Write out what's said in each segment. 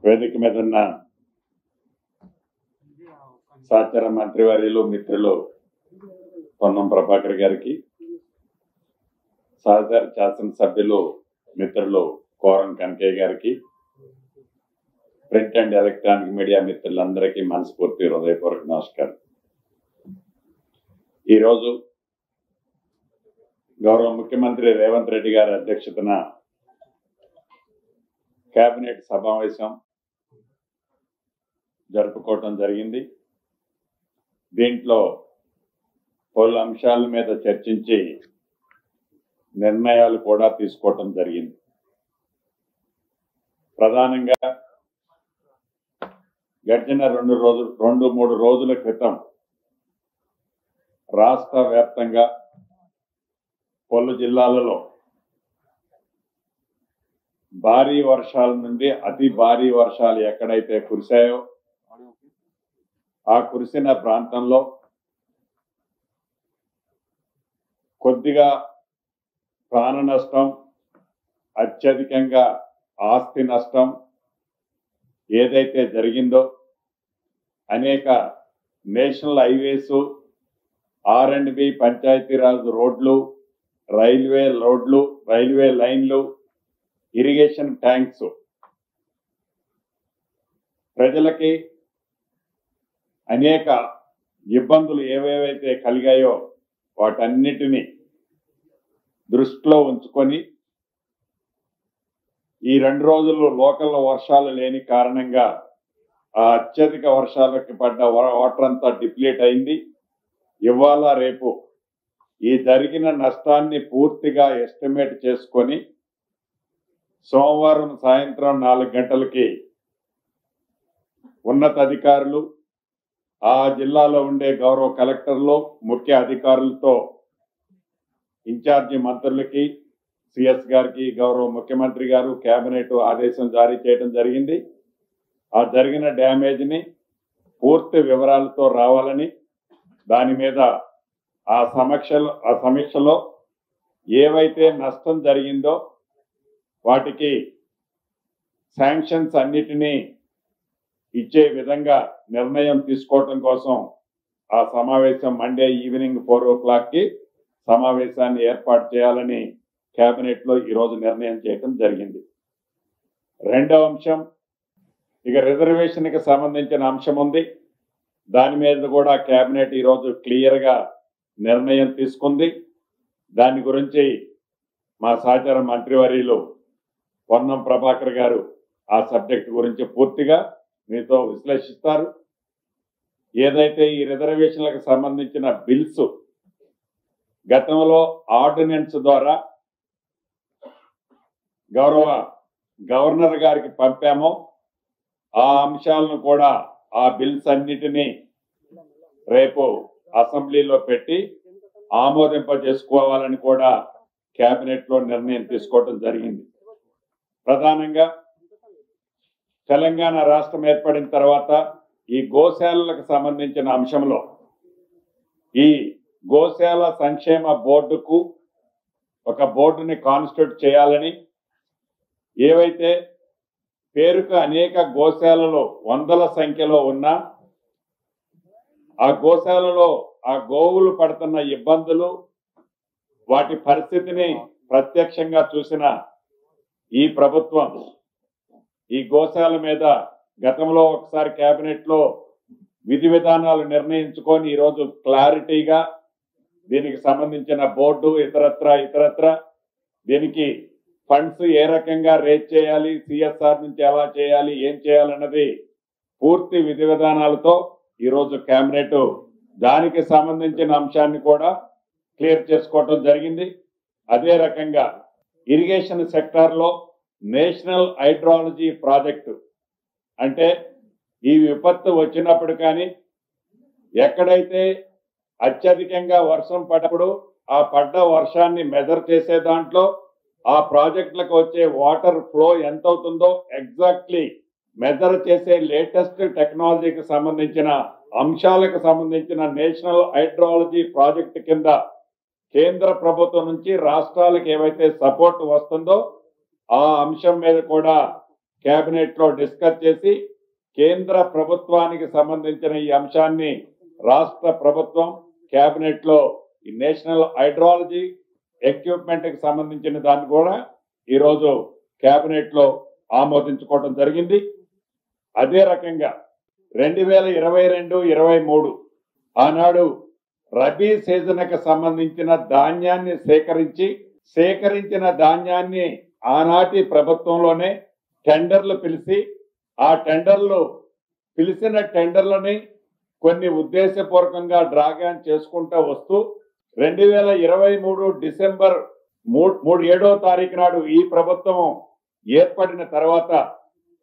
వేదిక మీద ఉన్న సహచర మంత్రివర్యులు మిత్రులు పొన్నం ప్రభాకర్ గారికి, సహచర శాసనసభ్యులు మిత్రులు కోరం కనకయ్య గారికి, ప్రింట్ అండ్ ఎలక్ట్రానిక్ మీడియా మిత్రులందరికీ మనస్ఫూర్తి హృదయపూర్వక నమస్కారం. ఈరోజు గౌరవ ముఖ్యమంత్రి రేవంత్ రెడ్డి గారి అధ్యక్షతన కేబినెట్ సమావేశం జరుపుకోవటం జరిగింది. దీంట్లో పలు అంశాల మీద చర్చించి నిర్ణయాలు కూడా తీసుకోవటం జరిగింది. ప్రధానంగా గడిచిన 2-3 రోజుల క్రితం రాష్ట్ర వ్యాప్తంగా పలు జిల్లాలలో భారీ వర్షాల నుండి అతి భారీ వర్షాలు ఎక్కడైతే కురిశాయో ఆ కురిసిన ప్రాంతంలో కొద్దిగా ప్రాణ నష్టం, అత్యధికంగా ఆస్తి నష్టం ఏదైతే జరిగిందో అనేక నేషనల్ హైవేస్, R&B పంచాయతీరాజ్ రోడ్లు, రైల్వే లైన్లు, ఇరిగేషన్ ట్యాంక్స్ ప్రజలకి అనేక ఇబ్బందులు ఏవేవైతే కలిగాయో వాటన్నిటిని దృష్టిలో ఉంచుకొని ఈ 2 రోజులు లోకల్ వర్షాలు లేని కారణంగా ఆ అత్యధిక వర్షాలకి పడ్డ వాటర్ అంతా డిప్లీట్ అయింది. ఇవాళ రేపు ఈ జరిగిన నష్టాన్ని పూర్తిగా ఎస్టిమేట్ చేసుకొని సోమవారం సాయంత్రం 4 గంటలకి ఉన్నతాధికారులు, ఆ జిల్లాలో ఉండే గౌరవ కలెక్టర్లు, ముఖ్య అధికారులతో ఇన్ఛార్జి మంత్రులకి, సిఎస్ గారికి గౌరవ ముఖ్యమంత్రి గారు కేబినెట్ ఆదేశం జారీ చేయడం జరిగింది. ఆ జరిగిన డ్యామేజ్ని పూర్తి వివరాలతో రావాలని, దాని మీద ఆ సమీక్షలో ఏవైతే నష్టం జరిగిందో వాటికి శాంక్షన్స్ అన్నిటినీ ఇచ్చే విధంగా నిర్ణయం తీసుకోవటం కోసం ఆ సమావేశం మండే ఈవినింగ్ 4 o'clockకి సమావేశాన్ని ఏర్పాటు చేయాలని కేబినెట్ లో ఈరోజు నిర్ణయం చేయడం జరిగింది. రెండవ అంశం, ఇక రిజర్వేషన్ కి సంబంధించిన అంశం ఉంది. దాని మీద కూడా కేబినెట్ ఈరోజు క్లియర్ గా నిర్ణయం తీసుకుంది. దాని గురించి మా సహచర మంత్రివర్యులు పొన్నం ప్రభాకర్ గారు ఆ సబ్జెక్ట్ గురించి పూర్తిగా మీతో విశ్లేషిస్తారు. ఏదైతే ఈ రిజర్వేషన్లకు సంబంధించిన బిల్స్ గతంలో ఆర్డినెన్స్ ద్వారా గౌరవ గవర్నర్ గారికి పంపామో ఆ అంశాలను కూడా, ఆ బిల్స్ అన్నిటినీ రేపు అసెంబ్లీలో పెట్టి ఆమోదింపజేసుకోవాలని కూడా కేబినెట్ లో నిర్ణయం తీసుకోవడం జరిగింది. ప్రధానంగా తెలంగాణ రాష్ట్రం ఏర్పడిన తర్వాత ఈ గోశాలలకు సంబంధించిన అంశంలో ఈ గోశాల సంక్షేమ బోర్డుకు ఒక బోర్డుని కాన్స్టిట్యూట్ చేయాలని, ఏవైతే పేరుకు అనేక గోశాలలో వందల సంఖ్యలో ఉన్నా ఆ గోశాలలో ఆ గోవులు పడుతున్న ఇబ్బందులు, వాటి పరిస్థితిని ప్రత్యక్షంగా చూసిన ఈ ప్రభుత్వం ఈ గోశాల మీద గతంలో ఒకసారి కేబినెట్ లో విధి విధానాలు నిర్ణయించుకొని ఈరోజు క్లారిటీగా దీనికి సంబంధించిన బోర్డు ఇతరత్ర దీనికి ఫండ్స్ ఏ రకంగా రేజ్ చేయాలి, సిఎస్ఆర్ నుంచి ఎలా చేయాలి, ఏం చేయాలన్నది పూర్తి విధి విధానాలతో ఈరోజు కేబినెట్ దానికి సంబంధించిన అంశాన్ని కూడా క్లియర్ చేసుకోవటం జరిగింది. అదే రకంగా ఇరిగేషన్ సెక్టార్ లో నేషనల్ హైడ్రాలజీ ప్రాజెక్టు, అంటే ఈ విపత్తు వచ్చినప్పుడు కానీ ఎక్కడైతే అత్యధికంగా వర్షం పడ్డప్పుడు ఆ పడ్డ వర్షాన్ని మెజర్ చేసే దాంట్లో ఆ ప్రాజెక్టులకు వచ్చే వాటర్ ఫ్లో ఎంత అవుతుందో ఎగ్జాక్ట్లీ మెజర్ చేసే లేటెస్ట్ టెక్నాలజీకి సంబంధించిన అంశాలకు సంబంధించిన నేషనల్ హైడ్రాలజీ ప్రాజెక్టు కింద కేంద్ర ప్రభుత్వం నుంచి రాష్ట్రాలకు ఏవైతే సపోర్ట్ వస్తుందో ఆ అంశం మీద కూడా కేబినెట్ లో డిస్కస్ చేసి కేంద్ర ప్రభుత్వానికి సంబంధించిన ఈ అంశాన్ని రాష్ట్ర ప్రభుత్వం కేబినెట్ లో ఈ నేషనల్ హైడ్రాలజీ ఎక్విప్మెంట్ కి సంబంధించిన దాన్ని కూడా ఈరోజు కేబినెట్ లో ఆమోదించుకోవడం జరిగింది. అదే రకంగా 2022-23 ఆనాడు రబీ సీజన్ కి సంబంధించిన ధాన్యాన్ని సేకరించిన ధాన్యాన్ని ఆనాటి ప్రభుత్వంలోనే టెండర్లు పిలిచి ఆ పిలిచిన టెండర్లని కొన్ని ఉద్దేశపూర్వకంగా డ్రాగాన్ చేసుకుంటూ వస్తూ 2023 డిసెంబర్ 7వ తారీఖు నాడు ఈ ప్రభుత్వం ఏర్పడిన తర్వాత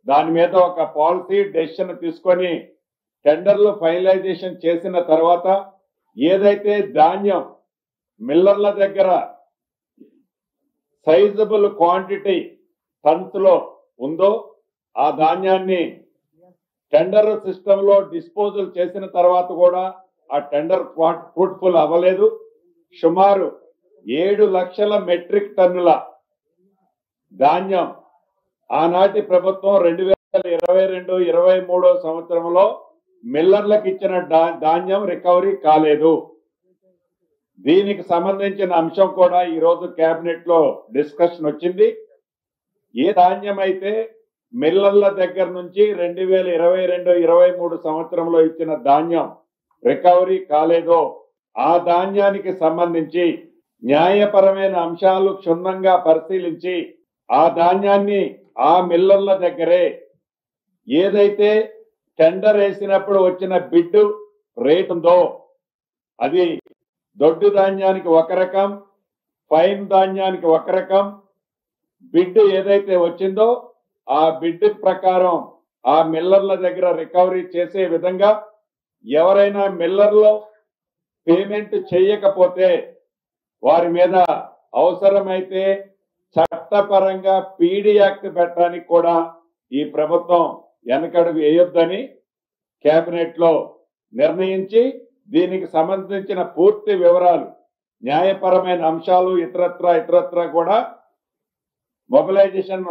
దాని మీద ఒక పాలసీ డెసిషన్ తీసుకొని టెండర్లు ఫైనలైజేషన్ చేసిన తర్వాత ఏదైతే ధాన్యం మిల్లర్ల దగ్గర సైజబుల్ క్వాంటిటీ టన్స్ లో ఉందో ఆ ధాన్యాన్ని టెండర్ సిస్టమ్ లో డిస్పోజల్ చేసిన తర్వాత కూడా ఆ టెండర్ ఫ్రూట్ఫుల్ అవ్వలేదు. సుమారు 7 లక్షల మెట్రిక్ టన్నుల ధాన్యం ఆనాటి ప్రభుత్వం 2022-23 సంవత్సరంలో మిల్లర్లకు ఇచ్చిన ధాన్యం రికవరీ కాలేదు. దీనికి సంబంధించిన అంశం కూడా ఈ రోజు కేబినెట్ లో డిస్కషన్ వచ్చింది. ఏ ధాన్యం అయితే మిల్లర్ల దగ్గర నుంచి 2022-23 సంవత్సరంలో ఇచ్చిన ధాన్యం రికవరీ కాలేదో ఆ ధాన్యానికి సంబంధించి న్యాయపరమైన అంశాలు క్షుణ్ణంగా పరిశీలించి ఆ ధాన్యాన్ని ఆ మిల్లర్ల దగ్గరే ఏదైతే టెండర్ వేసినప్పుడు వచ్చిన బిడ్ రేట్ ఉందో అది దొడ్డు ధాన్యానికి ఒక రకం, ఫైన్ ధాన్యానికి ఒక రకం బిడ్ ఏదైతే వచ్చిందో ఆ బిడ్ ప్రకారం ఆ మిల్లర్ల దగ్గర రికవరీ చేసే విధంగా ఎవరైనా మిల్లర్లో పేమెంట్ చేయకపోతే వారి మీద అవసరమైతే చట్టపరంగా పీడీ యాక్ట్ పెట్టడానికి కూడా ఈ ప్రభుత్వం వెనకడుగు వేయొద్దని కేబినెట్ లో నిర్ణయించి దీనికి సంబంధించిన పూర్తి వివరాలు న్యాయపరమైన అంశాలు ఇతరత్ర కూడా మొబిలైజేషన్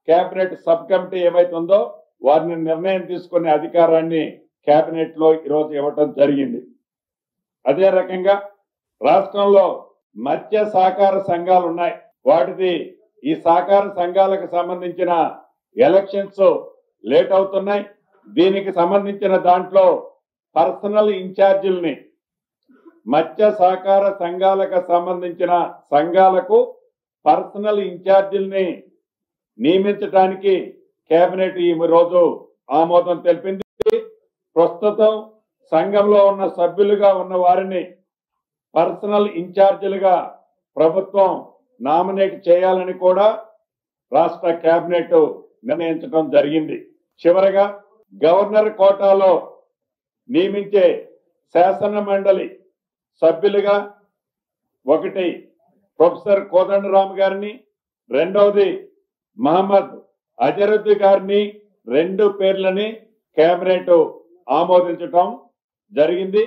కేబినెట్ సబ్ కమిటీ ఏమైతుందో వారిని నిర్ణయం తీసుకునే అధికారాన్ని కేబినెట్ లో ఈరోజు ఇవ్వటం జరిగింది. అదే రకంగా రాష్ట్రంలో మత్స్య సహకార సంఘాలు ఉన్నాయి. వాటిది ఈ సహకార సంఘాలకు సంబంధించిన ఎలక్షన్స్ లేట్ అవుతున్నాయి. దీనికి సంబంధించిన దాంట్లో పర్సనల్ ఇన్ఛార్జీలని మత్స్య సహకార సంఘాలకు సంబంధించిన సంఘాలకు పర్సనల్ ఇన్ఛార్జీలని నియమించడానికి కేబినెట్ ఈ రోజు ఆమోదం తెలిపింది. ప్రస్తుతం సంఘంలో ఉన్న సభ్యులుగా ఉన్న వారిని పర్సనల్ ఇన్ఛార్జీలుగా ప్రభుత్వం నామినేట్ చేయాలని కూడా రాష్ట్ర కేబినెట్ నిర్ణయించడం జరిగింది. చివరగా గవర్నర్ కోటాలో నియమించే శాసన మండలి సభ్యులుగా ఒకటి ప్రొఫెసర్ కోదండరామ్ గారిని, రెండవది మహమ్మద్ అజరుద్దీ గారిని 2 పేర్లని కేబినెట్ ఆమోదించడం జరిగింది.